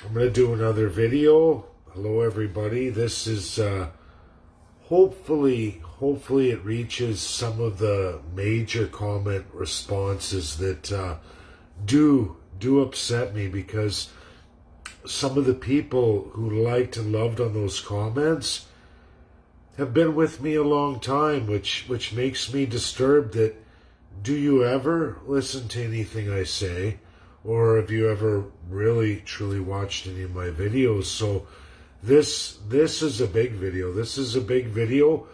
I'm going to do another video. Hello everybody. This is hopefully it reaches some of the major comment responses that do upset me, because some of the people who liked and loved on those comments have been with me a long time, which makes me disturbed. That do you ever listen to anything I say, or have you ever really truly watched any of my videos? So this is a big video. This is a big video.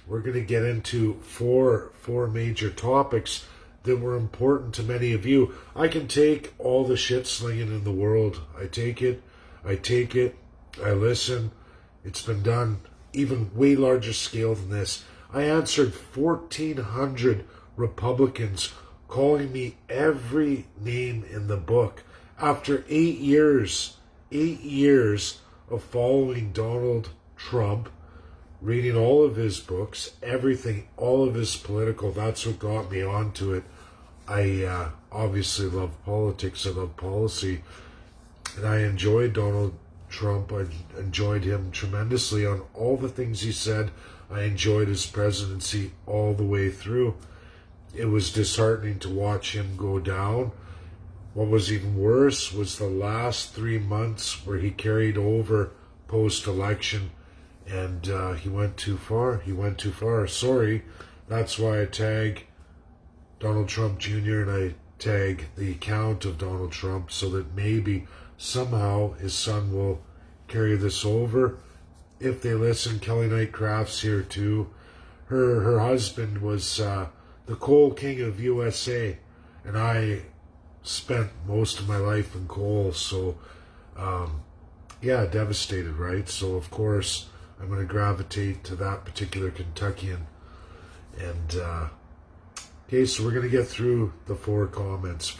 We're going to get into four major topics that were important to many of you. I can take all the shit slinging in the world. I take it, I listen. It's been done even way larger scale than this. I answered 1,400 Republicans calling me every name in the book after 8 years of following Donald Trump, reading all of his books, everything, all of his political. That's what got me onto it. I obviously love politics. I love policy. And I enjoyed Donald Trump. I enjoyed him tremendously on all the things he said. I enjoyed his presidency all the way through. It was disheartening to watch him go down. What was even worse was the last 3 months where he carried over post-election, and he went too far. He went too far. Sorry. That's why I tag Donald Trump Jr. and I tag the account of Donald Trump, so that maybe somehow his son will carry this over. If they listen, Kelly Knight Crafts here too. Her husband was the coal king of USA, and I spent most of my life in coal, so yeah, devastated, right? So of course I'm going to gravitate to that particular Kentuckian. And okay, so we're going to get through the four comments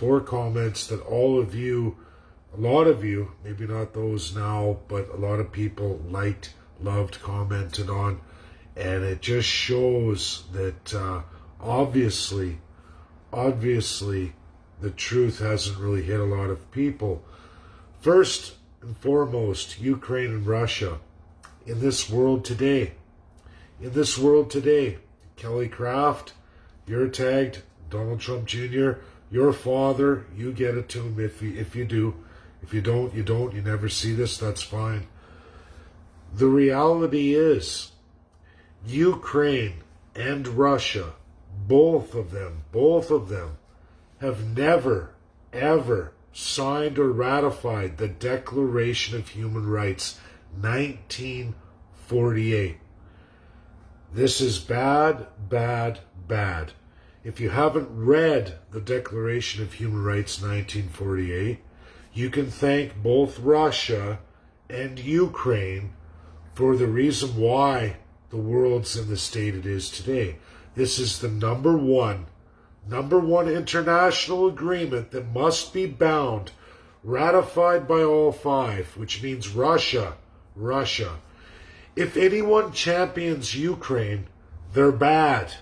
that all of you, a lot of you, maybe not those now, but a lot of people liked, loved, commented on. And it just shows that obviously the truth hasn't really hit a lot of people. First and foremost, Ukraine and Russia. In this world today, Kelly Craft, you're tagged Donald Trump Jr., your father, you get it to him if you do. If you don't, you don't. You never see this, that's fine. The reality is, Ukraine and Russia, both of them, have never, ever signed or ratified the Declaration of Human Rights, 1948. This is bad, bad, bad. If you haven't read the Declaration of Human Rights, 1948, you can thank both Russia and Ukraine for the reason why the world's in the state it is today. This is the number one international agreement that must be bound, ratified by all five, which means Russia. If anyone champions Ukraine, they're bad.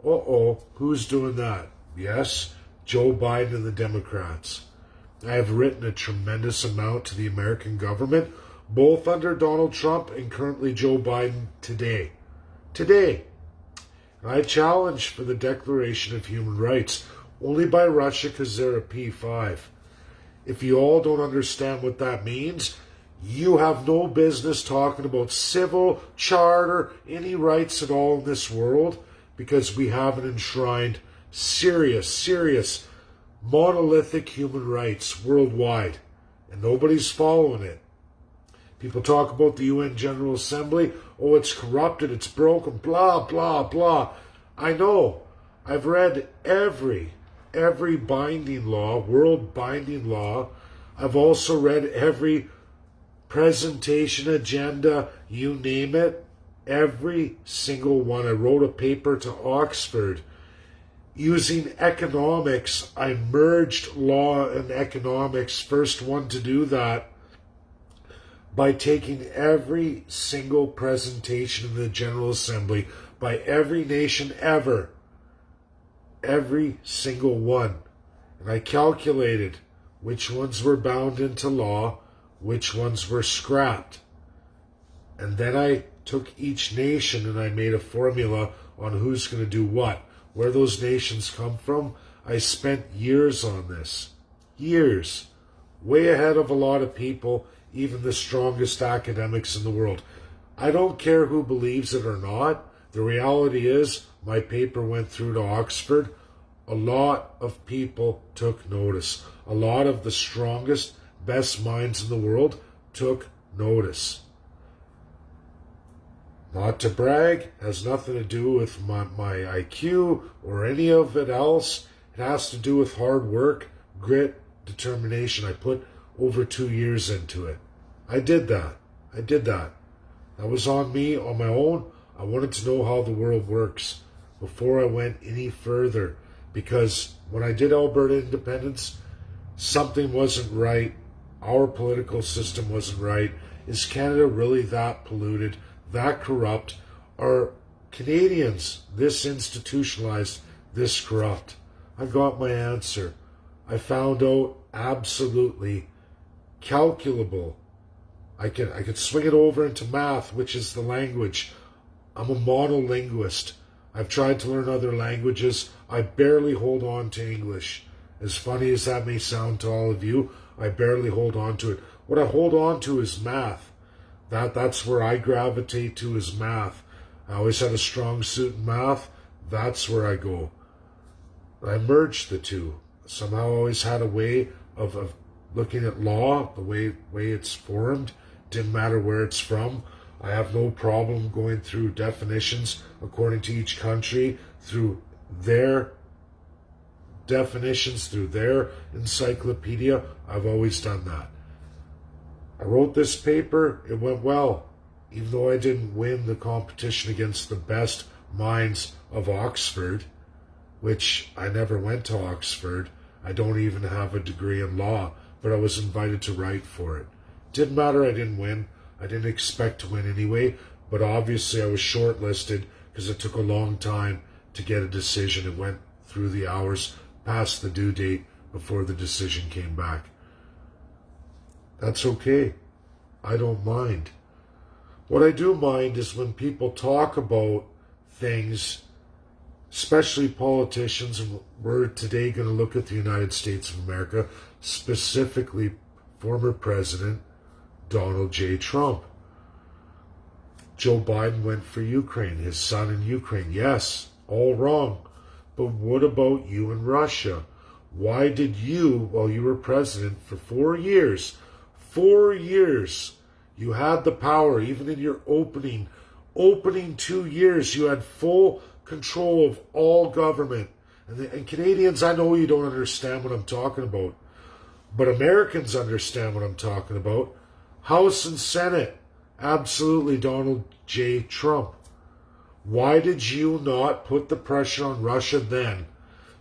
Who's doing that? Yes, Joe Biden and the Democrats. I have written a tremendous amount to the American government, both under Donald Trump and currently Joe Biden today. I challenge for the Declaration of Human Rights, only by Russia because they're a P5. If you all don't understand what that means, you have no business talking about civil, charter, any rights at all in this world, because we haven't enshrined serious, monolithic human rights worldwide, and nobody's following it. People talk about the UN General Assembly. Oh, it's corrupted, it's broken, blah, blah, blah. I know. I've read every binding law, world binding law. I've also read every presentation agenda, you name it, every single one. I wrote a paper to Oxford using economics. I merged law and economics, first one to do that, by taking every single presentation in the General Assembly by every nation ever, every single one. And I calculated which ones were bound into law, which ones were scrapped. And then I took each nation and I made a formula on who's going to do what, where those nations come from. I spent years on this. Years. Way ahead of a lot of people, even the strongest academics in the world. I don't care who believes it or not. The reality is, my paper went through to Oxford. A lot of people took notice. A lot of the strongest, best minds in the world took notice. Not to brag, has nothing to do with my IQ or any of it else. It has to do with hard work, grit, determination. I put over 2 years into it. I did that. That was on me, on my own. I wanted to know how the world works before I went any further. Because when I did Alberta independence, something wasn't right. Our political system wasn't right. Is Canada really that polluted, that corrupt? Are Canadians this institutionalized, this corrupt? I got my answer. I found out absolutely calculable. I could swing it over into math, which is the language. I'm a monolinguist. I've tried to learn other languages. I barely hold on to English. As funny as that may sound to all of you, I barely hold on to it. What I hold on to is math. That's where I gravitate to, is math. I always had a strong suit in math. That's where I go. I merged the two. Somehow I always had a way of looking at law, the way it's formed. Didn't matter where it's from. I have no problem going through definitions according to each country, through their definitions, through their encyclopedia. I've always done that. I wrote this paper. It went well. Even though I didn't win the competition against the best minds of Oxford, which I never went to Oxford. I don't even have a degree in law, but I was invited to write for it. Didn't matter, I didn't win. I didn't expect to win anyway, but obviously I was shortlisted because it took a long time to get a decision. It went through the hours past the due date before the decision came back. That's okay. I don't mind. What I do mind is when people talk about things, especially politicians, and we're today going to look at the United States of America, specifically former President Donald J. Trump. Joe Biden went for Ukraine, his son in Ukraine. Yes, all wrong. But what about you and Russia? Why did you, while you were president for 4 years, you had the power, even in your opening 2 years, you had full control of all government. And Canadians, I know you don't understand what I'm talking about, but Americans understand what I'm talking about. House and Senate, absolutely Donald J. Trump. Why did you not put the pressure on Russia then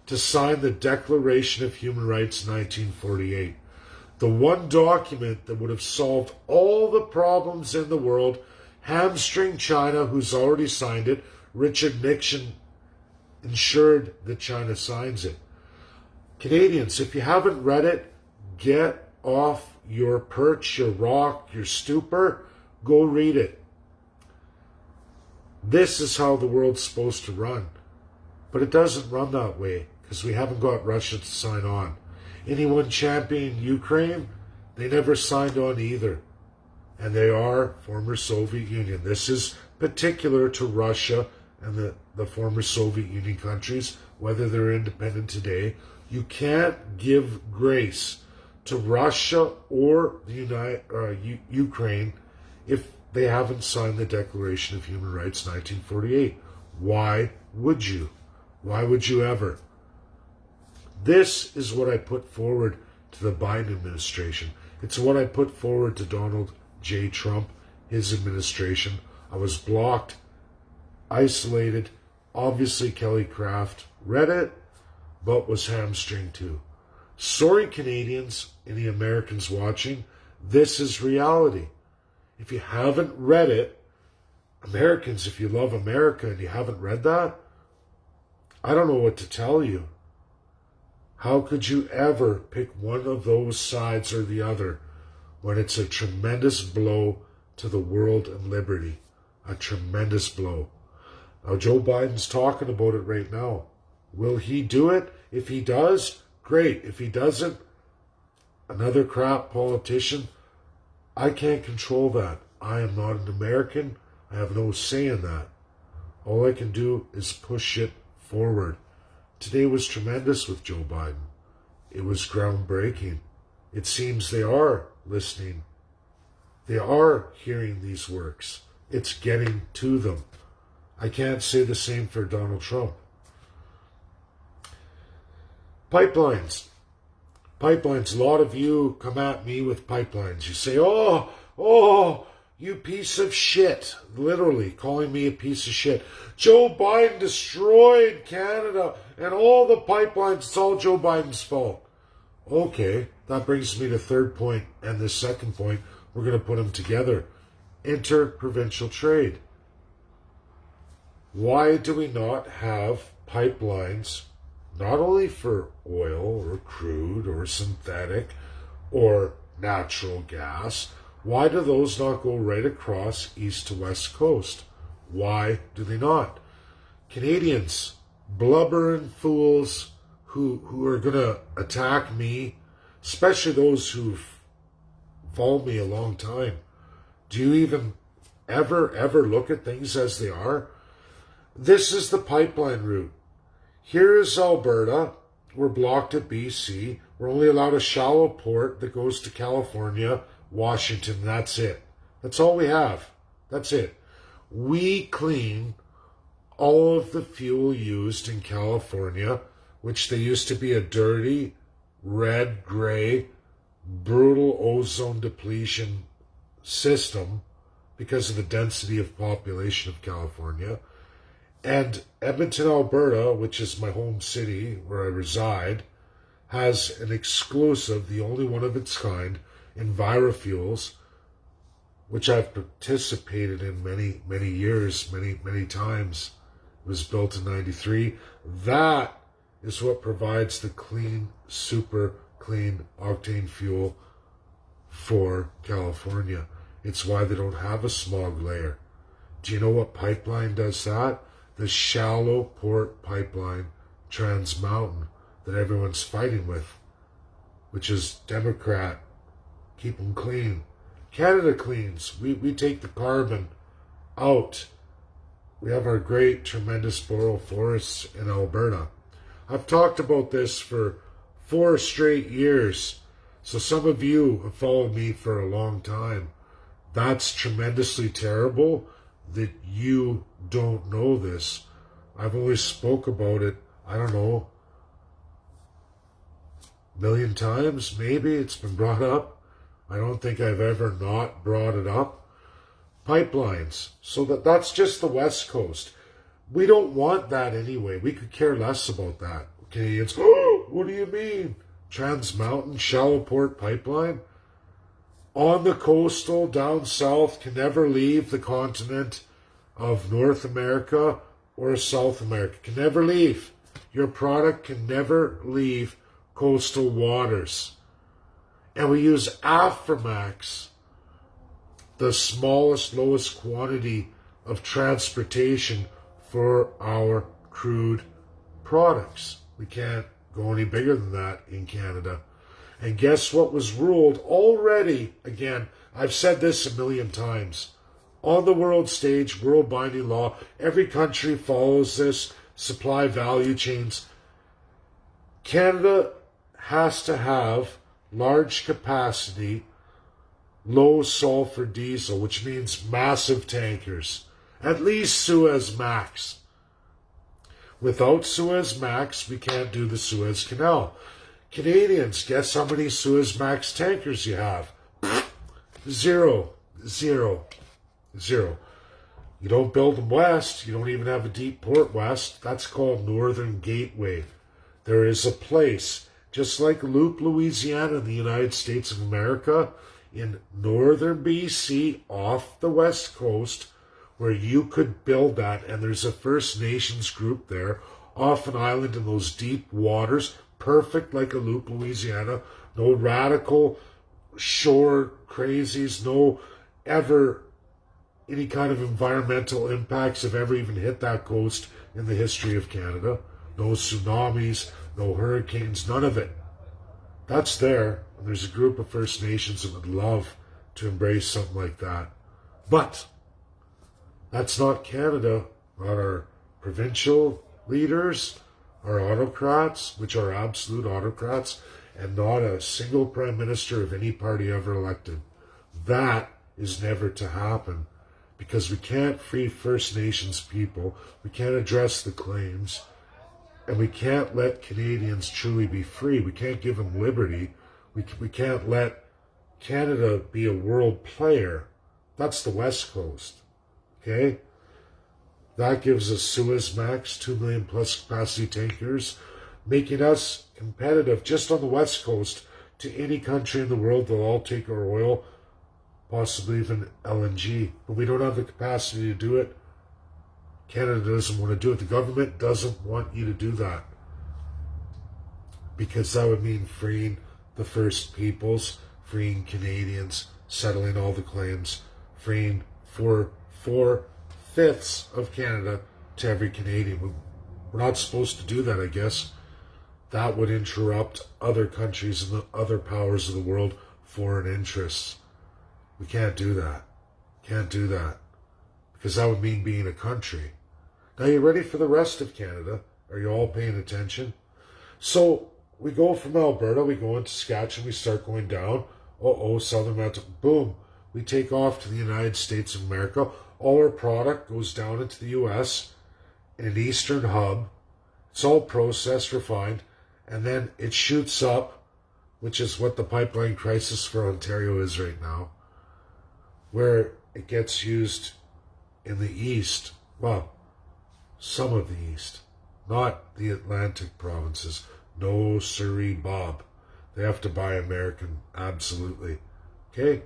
to sign the Declaration of Human Rights in 1948? The one document that would have solved all the problems in the world, hamstring China, who's already signed it. Richard Nixon ensured that China signs it. Canadians, if you haven't read it, get off your perch, your rock, your stupor. Go read it. This is how the world's supposed to run. But it doesn't run that way because we haven't got Russia to sign on. Anyone championing Ukraine, they never signed on either. And they are former Soviet Union. This is particular to Russia and the former Soviet Union countries, whether they're independent today. You can't give grace to Russia or the Ukraine if they haven't signed the Declaration of Human Rights 1948. Why would you? Why would you ever? This is what I put forward to the Biden administration. It's what I put forward to Donald J. Trump, his administration. I was blocked, isolated. Obviously, Kelly Craft read it, but was hamstringed too. Sorry, Canadians, any Americans watching, this is reality. If you haven't read it, Americans, if you love America and you haven't read that, I don't know what to tell you. How could you ever pick one of those sides or the other when it's a tremendous blow to the world and liberty? A tremendous blow. Now, Joe Biden's talking about it right now. Will he do it? If he does, great. If he doesn't, another crap politician. I can't control that. I am not an American. I have no say in that. All I can do is push it forward. Today was tremendous with Joe Biden. It was groundbreaking. It seems they are listening. They are hearing these works. It's getting to them. I can't say the same for Donald Trump. Pipelines. Pipelines. A lot of you come at me with pipelines. You say, oh, you piece of shit. Literally calling me a piece of shit. Joe Biden destroyed Canada and all the pipelines. It's all Joe Biden's fault. Okay, that brings me to third point and the second point. We're going to put them together. Interprovincial trade. Why do we not have pipelines, not only for oil or crude or synthetic or natural gas? Why do those not go right across east to west coast? Why do they not? Canadians, blubbering fools who are going to attack me, especially those who've followed me a long time. Do you even ever look at things as they are? This is the pipeline route. Here is Alberta. We're blocked at BC. We're only allowed a shallow port that goes to California, Washington. That's it. That's all we have. That's it. We clean all of the fuel used in California, which they used to be a dirty, red, gray, brutal ozone depletion system because of the density of population of California. And Edmonton, Alberta, which is my home city where I reside, has an exclusive, the only one of its kind, EnviroFuels, which I've participated in many years, many times. It was built in 93. That is what provides the clean, super clean octane fuel for California. It's why they don't have a smog layer. Do you know what pipeline does that? The shallow port pipeline, Trans Mountain, that everyone's fighting with, which is Democrat. Keep them clean. Canada cleans. We take the carbon out. We have our great, tremendous boreal forests in Alberta. I've talked about this for 4 straight years, so some of you have followed me for a long time. That's tremendously terrible that you don't know this. I've only spoke about it, I don't know, 1,000,000 times, maybe it's been brought up. I don't think I've ever not brought it up. Pipelines. So that's just the West Coast. We don't want that anyway. We could care less about that. Canadians, oh, what do you mean? Trans Mountain Shallow Port Pipeline? On the coastal, down south, can never leave the continent of North America or South America. Can never leave. Your product can never leave coastal waters. And we use Aframax, the smallest, lowest quantity of transportation for our crude products. We can't go any bigger than that in Canada. And guess what was ruled already? Again, I've said this 1,000,000 times. On the world stage, world binding law, every country follows this, supply value chains. Canada has to have large capacity, low sulfur diesel, which means massive tankers, at least Suez Max. Without Suez Max, we can't do the Suez Canal. Canadians, guess how many Suez Max tankers you have? Zero. You don't build them west. You don't even have a deep port west. That's called Northern Gateway. There is a place, just like Loop, Louisiana in the United States of America, in northern BC off the west coast, where you could build that, and there's a First Nations group there off an island in those deep waters, perfect like a loop, Louisiana. No radical shore crazies, no ever any kind of environmental impacts have ever even hit that coast in the history of Canada. No tsunamis, no hurricanes, none of it. That's there, and there's a group of First Nations that would love to embrace something like that. But that's not Canada, not our provincial leaders, our autocrats, which are absolute autocrats, and not a single prime minister of any party ever elected. That is never to happen, because we can't free First Nations people, we can't address the claims, and we can't let Canadians truly be free. We can't give them liberty. We can't let Canada be a world player. That's the West Coast. Okay? That gives us Suezmax, 2 million plus capacity tankers, making us competitive just on the West Coast to any country in the world. They'll all take our oil, possibly even LNG. But we don't have the capacity to do it. Canada doesn't want to do it. The government doesn't want you to do that, because that would mean freeing the First Peoples, freeing Canadians, settling all the claims, freeing four-fifths of Canada to every Canadian. We're not supposed to do that, I guess. That would interrupt other countries and the other powers of the world foreign interests. We can't do that. Can't do that. Because that would mean being a country. Now, you ready for the rest of Canada? Are you all paying attention? So we go from Alberta, we go into Saskatchewan, we start going down. Southern Mountain, boom. We take off to the United States of America. All our product goes down into the U.S. in an eastern hub. It's all processed, refined, and then it shoots up, which is what the pipeline crisis for Ontario is right now, where it gets used in the east. Well, some of the east, not the Atlantic provinces. No, sirree, Bob. They have to buy American, absolutely. Okay?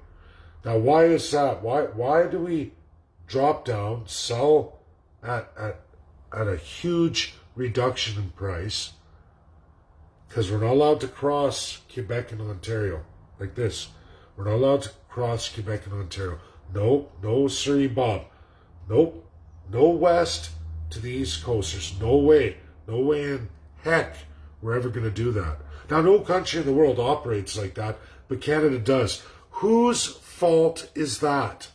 Now, why is that? Why do we drop down, sell at a huge reduction in price? Because we're not allowed to cross Quebec and Ontario like this. We're not allowed to cross Quebec and Ontario. No, sirree, Bob. Nope. No west to the East Coast. There's no way in heck we're ever going to do that. Now, no country in the world operates like that, but Canada does. Whose fault is that?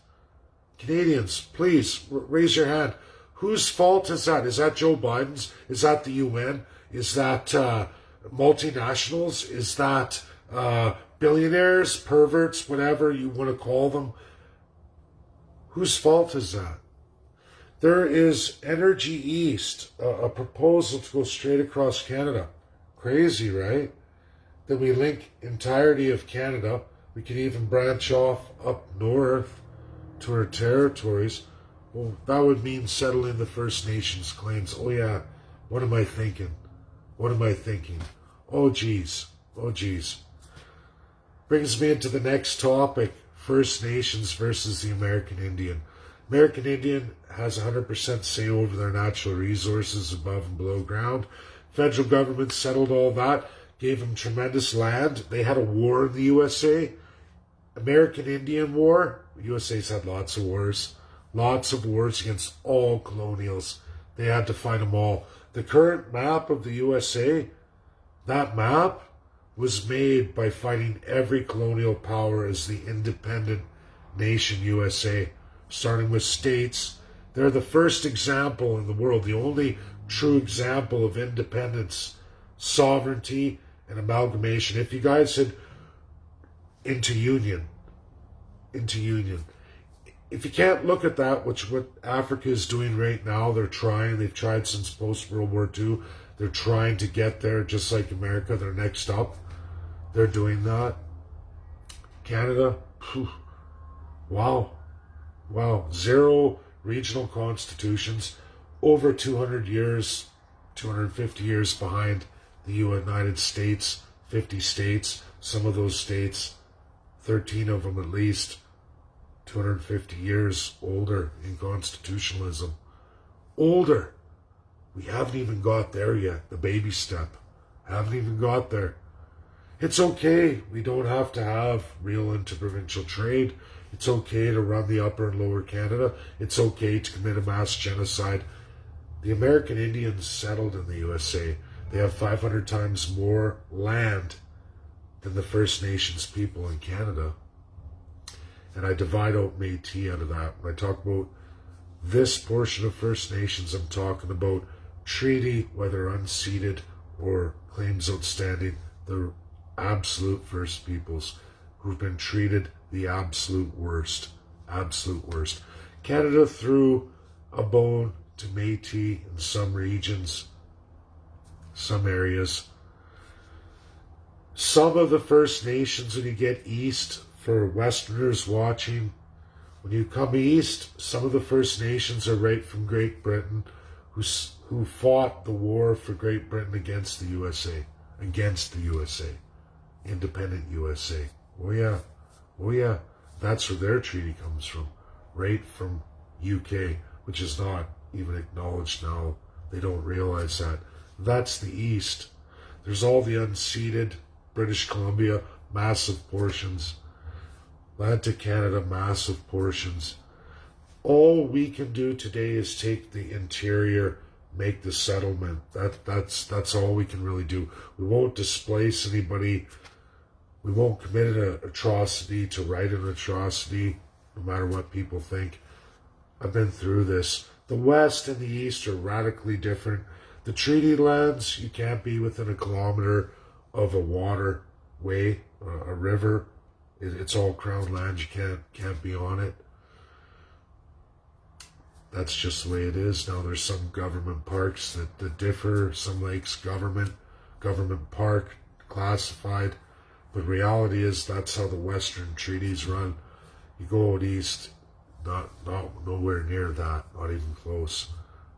Canadians, please raise your hand. Whose fault is that? Is that Joe Biden's? Is that the UN? Is that multinationals? Is that billionaires, perverts, whatever you want to call them? Whose fault is that? There is Energy East, a proposal to go straight across Canada. Crazy, right? Then we link entirety of Canada. We could even branch off up north to our territories. Well, that would mean settling the First Nations claims. Oh yeah, what am I thinking? Oh geez. Brings me into the next topic, First Nations versus the American Indian. American Indian has 100% say over their natural resources above and below ground. Federal government settled all that, gave them tremendous land. They had a war in the USA. American Indian War. The USA's had lots of wars against all colonials. They had to fight them all. The current map of the USA, that map was made by fighting every colonial power as the independent nation USA, starting with states. They're the first example in the world, the only true example of independence, sovereignty, and amalgamation. If you guys had into union. If you can't look at that, which what Africa is doing right now, they've tried since post-World War II. They're trying to get there, just like America. They're next up. They're doing that. Canada, wow. 0 regional constitutions, over 200 years, 250 years behind the United States, 50 states. Some of those states, 13 of them at least, 250 years older in constitutionalism. Older. We haven't even got there yet, the baby step. Haven't even got there. It's okay. We don't have to have real interprovincial trade. It's okay to run the Upper and Lower Canada. It's okay to commit a mass genocide. The American Indians settled in the USA. They have 500 times more land than the First Nations people in Canada. And I divide out Métis out of that. When I talk about this portion of First Nations, I'm talking about treaty, whether unceded or claims outstanding, the absolute First Peoples who've been treated the absolute worst. Absolute worst. Canada threw a bone to Métis in some regions, some areas. Some of the First Nations, when you get east, for Westerners watching, when you come east, some of the First Nations are right from Great Britain who fought the war for Great Britain against the USA. Against the USA. Independent USA. Oh yeah. Oh yeah. That's where their treaty comes from. Right from UK, which is not even acknowledged now. They don't realize that. That's the East. There's all the unceded British Columbia, massive portions. Atlantic Canada, massive portions. All we can do today is take the interior, make the settlement. That's all we can really do. We won't displace anybody. We won't commit an atrocity to right an atrocity, no matter what people think. I've been through this. The West and the East are radically different. The treaty lands, you can't be within a kilometer of a waterway, a river. It's all crown land. You can't be on it. That's just the way it is. Now there's some government parks that differ. Some lakes government park, classified. But reality is that's how the Western treaties run. You go out east, not nowhere near that, not even close.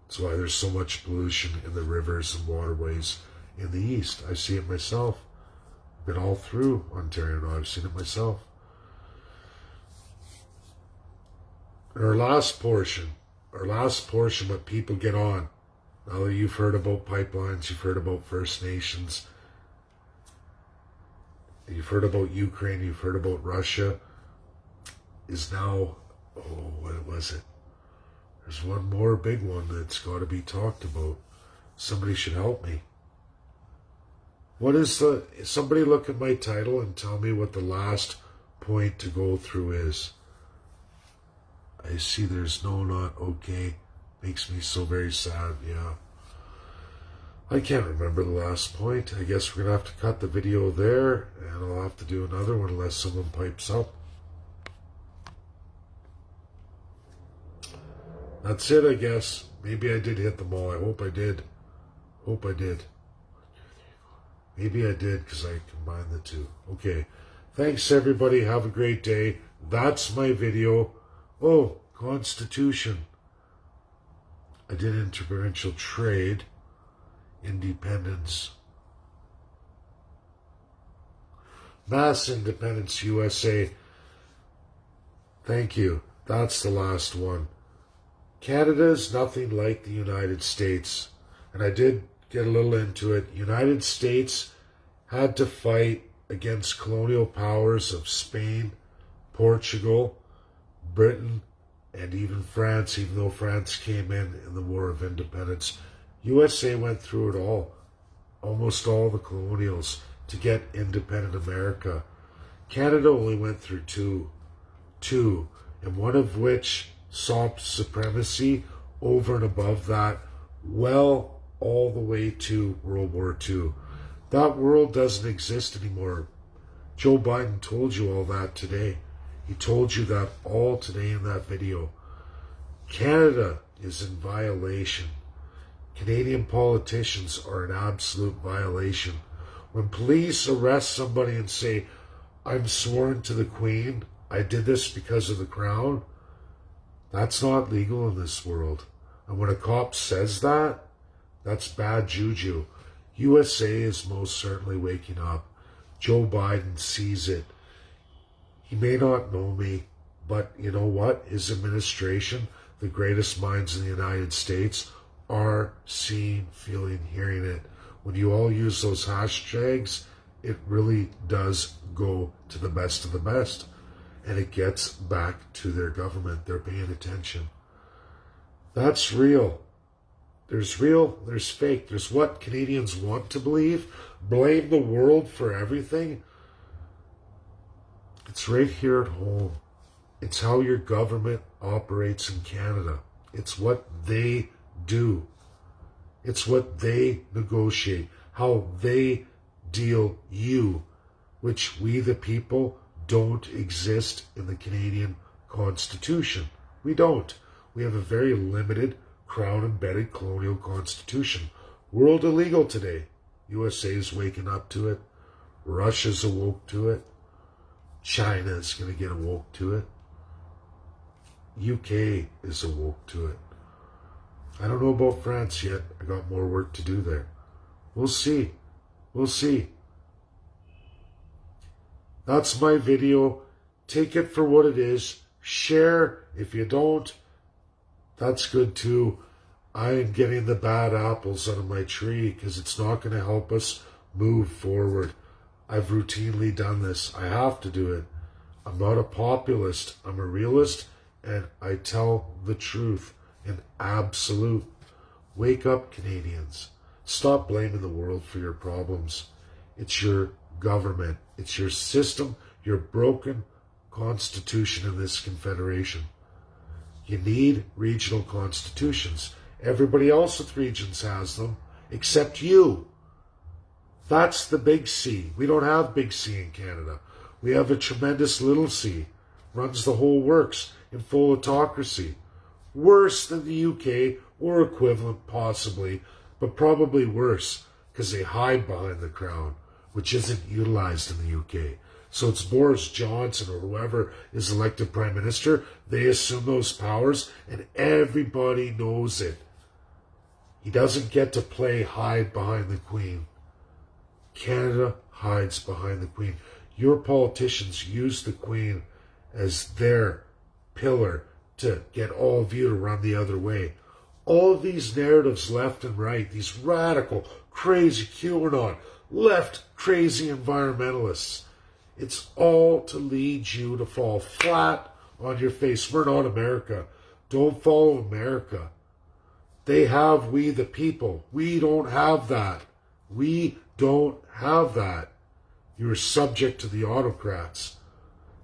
That's why there's so much pollution in the rivers and waterways in the east. I see it myself. Been all through Ontario now. I've seen it myself. Our last portion, what people get on. Now that you've heard about pipelines, you've heard about First Nations, you've heard about Ukraine, you've heard about Russia, is now, what was it? There's one more big one that's got to be talked about. Somebody should help me. Somebody look at my title and tell me what the last point to go through is. I see there's no, not okay. Makes me so very sad, yeah. I can't remember the last point. I guess we're going to have to cut the video there, and I'll have to do another one unless someone pipes up. That's it, I guess. Maybe I did hit them all. I hope I did. Maybe I did because I combined the two. Okay. Thanks, everybody. Have a great day. That's my video. Oh, Constitution. I did interprovincial trade. Independence. Mass independence, USA. Thank you. That's the last one. Canada is nothing like the United States. And I did get a little into it. United States had to fight against colonial powers of Spain, Portugal, Britain, and even France, even though France came in the War of Independence. USA went through it all, almost all the colonials, to get independent America. Canada only went through two, and one of which sought supremacy over and above that, well, all the way to World War II. That world doesn't exist anymore. Joe Biden told you all that today. He told you that all today in that video. Canada is in violation. Canadian politicians are in absolute violation. When police arrest somebody and say, I'm sworn to the Queen, I did this because of the Crown, that's not legal in this world. And when a cop says that, that's bad juju. USA is most certainly waking up. Joe Biden sees it. He may not know me, but you know what? His administration, the greatest minds in the United States, are seeing, feeling, hearing it. When you all use those hashtags, it really does go to the best of the best. And it gets back to their government. They're paying attention. That's real. There's real, there's fake. There's what Canadians want to believe. Blame the world for everything. It's right here at home. It's how your government operates in Canada. It's what they do. It's what they negotiate. How they deal you, which we the people don't exist in the Canadian Constitution. We don't. We have a very limited crown-embedded colonial constitution. World illegal today. USA is waking up to it. Russia's awoke to it. China is going to get awoke to it. UK is awoke to it. I don't know about France yet. I got more work to do there. We'll see. We'll see. That's my video. Take it for what it is. Share. If you don't, that's good too. I am getting the bad apples out of my tree because it's not going to help us move forward. I've routinely done this. I have to do it. I'm not a populist. I'm a realist, and I tell the truth in absolute. Wake up, Canadians. Stop blaming the world for your problems. It's your government. It's your system, your broken constitution in this confederation. You need regional constitutions. Everybody else with regions has them, except you. That's the big C. We don't have big C in Canada. We have a tremendous little C. Runs the whole works in full autocracy. Worse than the UK, or equivalent possibly, but probably worse, because they hide behind the crown, which isn't utilized in the UK. So it's Boris Johnson or whoever is elected Prime Minister. They assume those powers, and everybody knows it. He doesn't get to play hide behind the Queen. Canada hides behind the Queen. Your politicians use the Queen as their pillar to get all of you to run the other way. All of these narratives left and right, these radical, crazy QAnon, left crazy environmentalists, it's all to lead you to fall flat on your face. We're not America. Don't follow America. They have we the people. We don't have that. We don't have that. You're subject to the autocrats,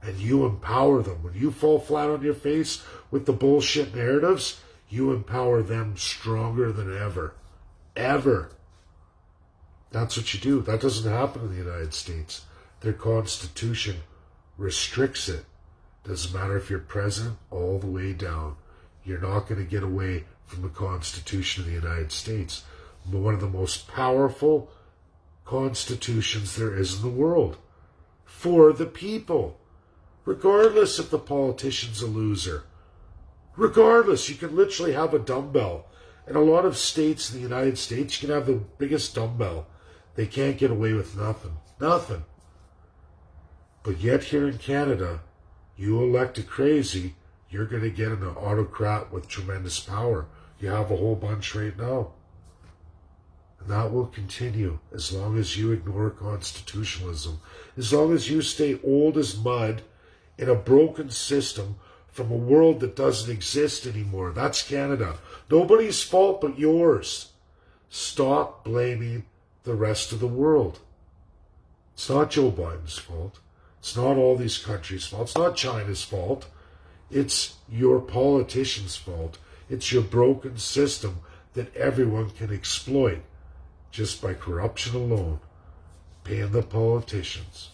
and you empower them. When you fall flat on your face with the bullshit narratives, you empower them stronger than ever. Ever. That's what you do. That doesn't happen in the United States. Their constitution restricts it. Doesn't matter if you're president all the way down. You're not going to get away from the Constitution of the United States. But one of the most powerful constitutions there is in the world. For the people. Regardless if the politician's a loser. Regardless, you can literally have a dumbbell. In a lot of states in the United States, you can have the biggest dumbbell. They can't get away with nothing. Nothing. But yet here in Canada, you elect a crazy, you're going to get an autocrat with tremendous power. You have a whole bunch right now. And that will continue as long as you ignore constitutionalism. As long as you stay old as mud in a broken system from a world that doesn't exist anymore. That's Canada. Nobody's fault but yours. Stop blaming the rest of the world. It's not Joe Biden's fault. It's not all these countries' fault. It's not China's fault. It's your politicians' fault. It's your broken system that everyone can exploit just by corruption alone, paying the politicians.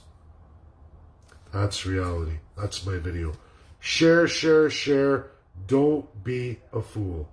That's reality. That's my video. Share, share, share. Don't be a fool.